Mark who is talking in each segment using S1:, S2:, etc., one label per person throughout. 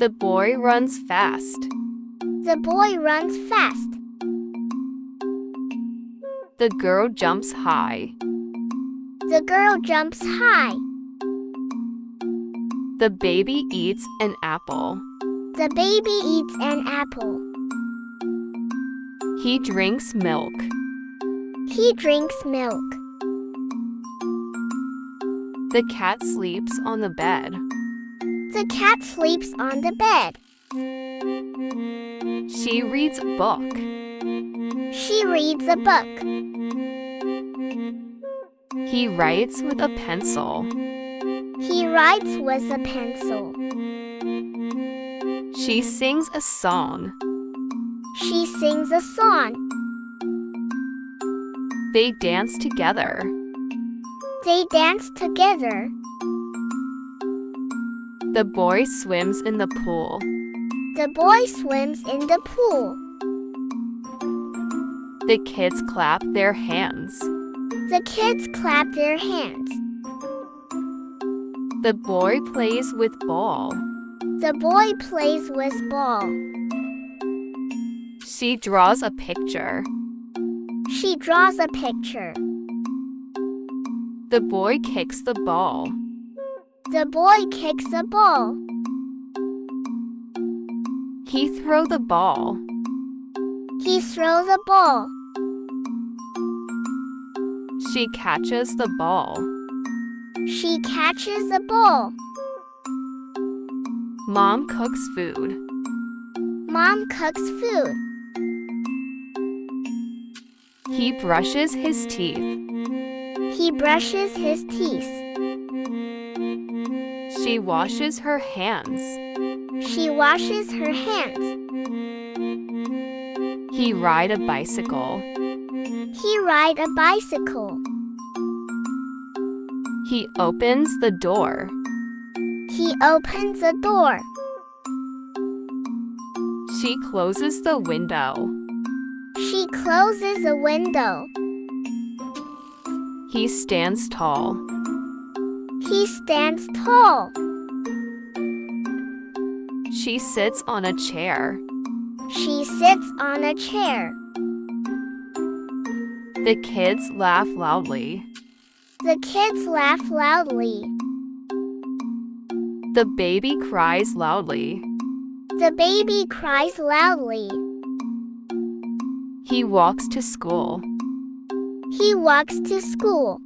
S1: The boy runs fast.
S2: The boy runs fast.
S1: The girl jumps high.
S2: The girl jumps high.
S1: The baby eats an apple.
S2: The baby eats an apple.
S1: He drinks milk.
S2: He drinks milk.
S1: The cat sleeps on the bed.
S2: The cat sleeps on the bed.
S1: She reads a book.
S2: She reads a book.
S1: He writes with a pencil.
S2: He writes with a pencil.
S1: She sings a song.
S2: She sings a song.
S1: They dance together.
S2: They dance together.
S1: The boy swims in the pool.
S2: The boy swims in the pool.
S1: The kids clap their hands.
S2: The kids clap their hands.
S1: The boy plays with ball.
S2: The boy plays with ball.
S1: She draws a picture.
S2: She draws a picture.
S1: The boy kicks the ball.
S2: The boy kicks a ball.
S1: He throws the ball.
S2: He throws a ball.
S1: She catches the ball.
S2: She catches a ball.
S1: Mom cooks food.
S2: Mom cooks food.
S1: He brushes his teeth.
S2: He brushes his teeth.
S1: She washes her hands.
S2: She washes her hands.
S1: He rides a bicycle.
S2: He rides a bicycle.
S1: He opens the door.
S2: He opens the door.
S1: She closes the window.
S2: She closes the window.
S1: He stands tall.
S2: He stands tall.
S1: She sits on a chair.
S2: She sits on a chair.
S1: The kids laugh loudly.
S2: The kids laugh loudly.
S1: The baby cries loudly.
S2: The baby cries loudly.
S1: He walks to school.
S2: He walks to school.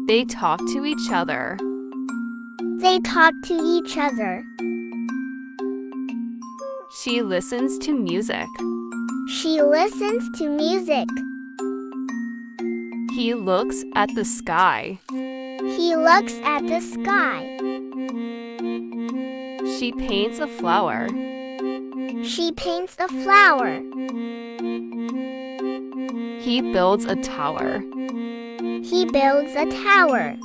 S1: They talk to each other.
S2: They talk to each other.
S1: She listens to music.
S2: She listens to music.
S1: He looks at the sky.
S2: He looks at the sky.
S1: She paints a flower.
S2: She paints a flower.
S1: He builds a tower.
S2: He builds a tower.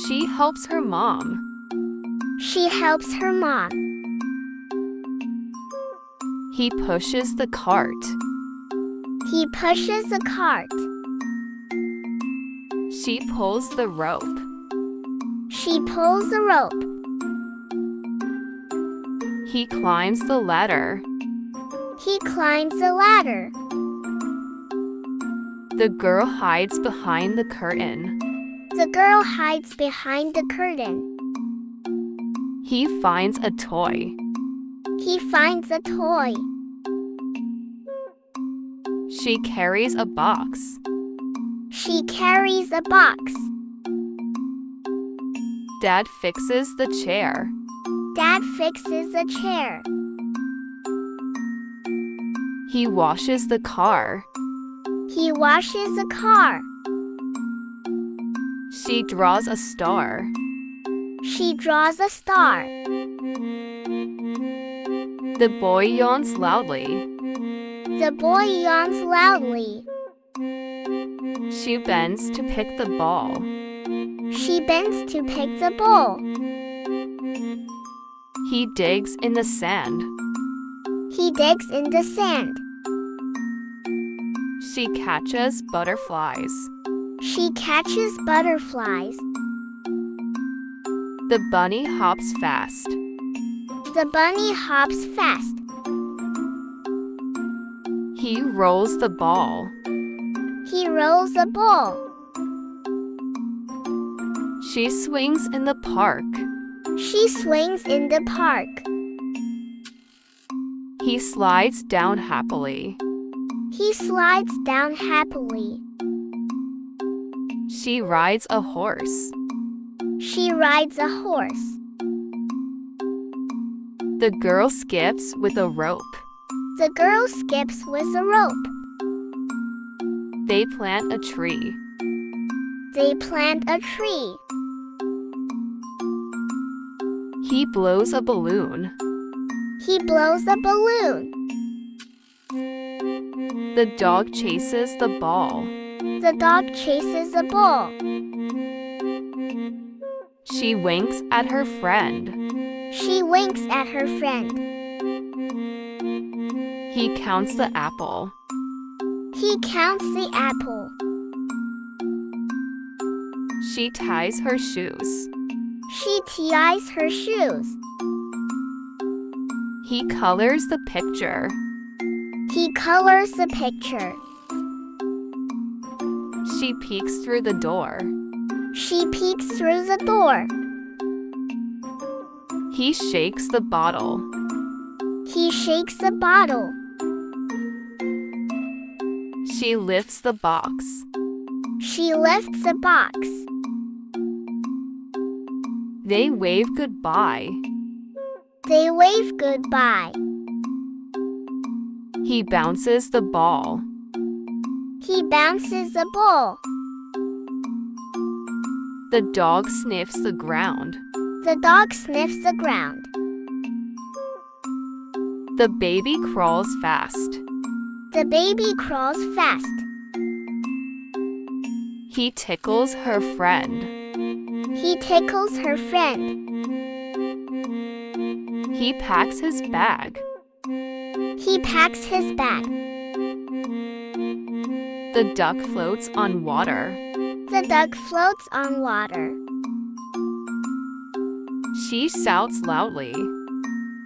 S1: She helps her mom.
S2: She helps her mom.
S1: He pushes the cart.
S2: He pushes a cart.
S1: She pulls the rope.
S2: She pulls the rope.
S1: He climbs the ladder.
S2: He climbs the ladder.
S1: The girl hides behind the curtain.
S2: The girl hides behind the curtain.
S1: He finds a toy.
S2: He finds a toy.
S1: She carries a box.
S2: She carries a box.
S1: Dad fixes the chair.
S2: Dad fixes a chair.
S1: He washes the car.
S2: He washes a car.
S1: She draws a star.
S2: She draws a star.
S1: The boy yawns loudly.
S2: The boy yawns loudly.
S1: She bends to pick the ball.
S2: She bends to pick the ball.
S1: He digs in the sand.
S2: He digs in the sand.
S1: She catches butterflies.
S2: She catches butterflies.
S1: The bunny hops fast.
S2: The bunny hops fast.
S1: He rolls the ball.
S2: He rolls the ball.
S1: She swings in the park.
S2: She swings in the park.
S1: He slides down happily.
S2: He slides down happily.
S1: She rides a horse.
S2: She rides a horse.
S1: The girl skips with a rope.
S2: The girl skips with a rope.
S1: They plant a tree.
S2: They plant a tree.
S1: He blows a balloon.
S2: He blows a balloon.
S1: The dog chases the ball.
S2: The dog chases a ball.
S1: She winks at her friend.
S2: She winks at her friend.
S1: He counts the apple.
S2: He counts the apple.
S1: She ties her shoes.
S2: She ties her shoes.
S1: He colors the picture.
S2: He colors the picture.
S1: She peeks through the door.
S2: She peeks through the door.
S1: He shakes the bottle.
S2: He shakes the bottle.
S1: She lifts the box.
S2: She lifts the box.
S1: They wave goodbye.
S2: They wave goodbye.
S1: He bounces the ball.
S2: He bounces the ball.
S1: The dog sniffs the ground.
S2: The dog sniffs the ground.
S1: The baby crawls fast.
S2: The baby crawls fast.
S1: He tickles her friend.
S2: He tickles her friend.
S1: He packs his bag.
S2: He packs his bag.
S1: The duck floats on water.
S2: The duck floats on water.
S1: She shouts loudly.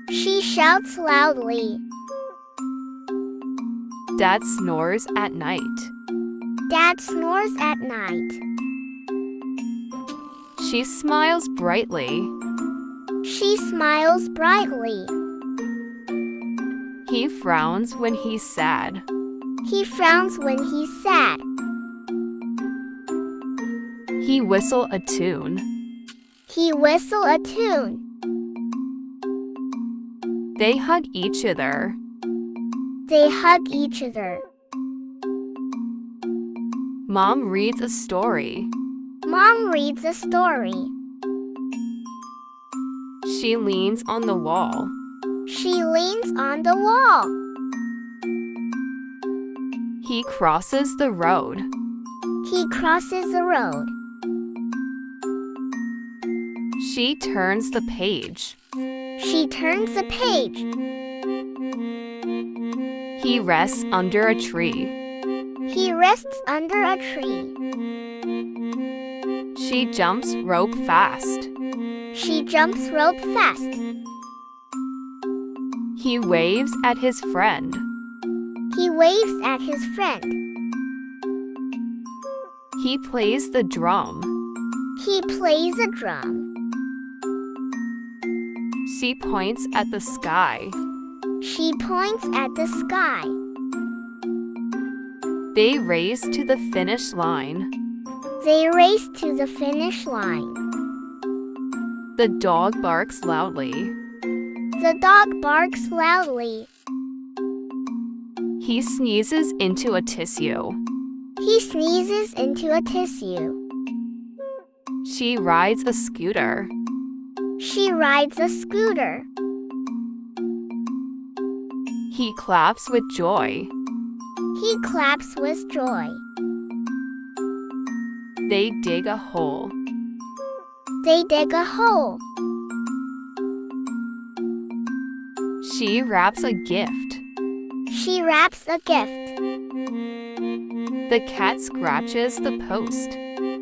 S2: She shouts loudly.
S1: Dad snores at night.
S2: Dad snores at night.
S1: She smiles brightly.
S2: She smiles brightly.
S1: He frowns when he's sad.
S2: He frowns when he's sad.
S1: He whistles a tune.
S2: He whistles a tune.
S1: They hug each other.
S2: They hug each other.
S1: Mom reads a story.
S2: Mom reads a story.
S1: She leans on the wall.
S2: She leans on the wall.
S1: He crosses the road.
S2: He crosses the road.
S1: She turns the page.
S2: She turns the page.
S1: He rests under a tree.
S2: He rests under a tree.
S1: She jumps rope fast.
S2: She jumps rope fast.
S1: He waves at his friend.
S2: He waves at his friend.
S1: He plays the drum.
S2: He plays a drum.
S1: She points at the sky.
S2: She points at the sky.
S1: They race to the finish line.
S2: They race to the finish line.
S1: The dog barks loudly.
S2: The dog barks loudly.
S1: He sneezes into a tissue.
S2: He sneezes into a tissue.
S1: She rides a scooter.
S2: She rides a scooter.
S1: He claps with joy.
S2: He claps with joy.
S1: They dig a hole.
S2: They dig a hole.
S1: She wraps a gift.
S2: She wraps a gift.
S1: The cat scratches the post.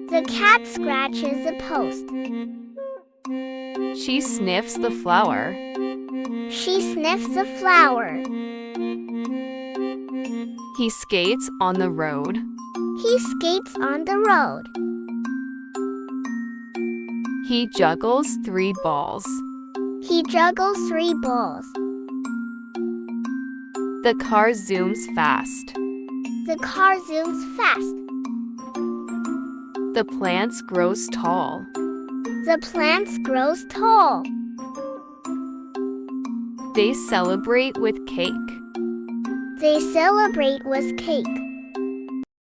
S2: The cat scratches the post.
S1: She sniffs the flower.
S2: She sniffs the flower.
S1: He skates on the road.
S2: He skates on the road.
S1: He juggles 3 balls.
S2: He juggles 3 balls.
S1: The car zooms fast.
S2: The car zooms fast.
S1: The plants grows tall.
S2: The plants grows tall.
S1: They celebrate with cake.
S2: They celebrate with cake.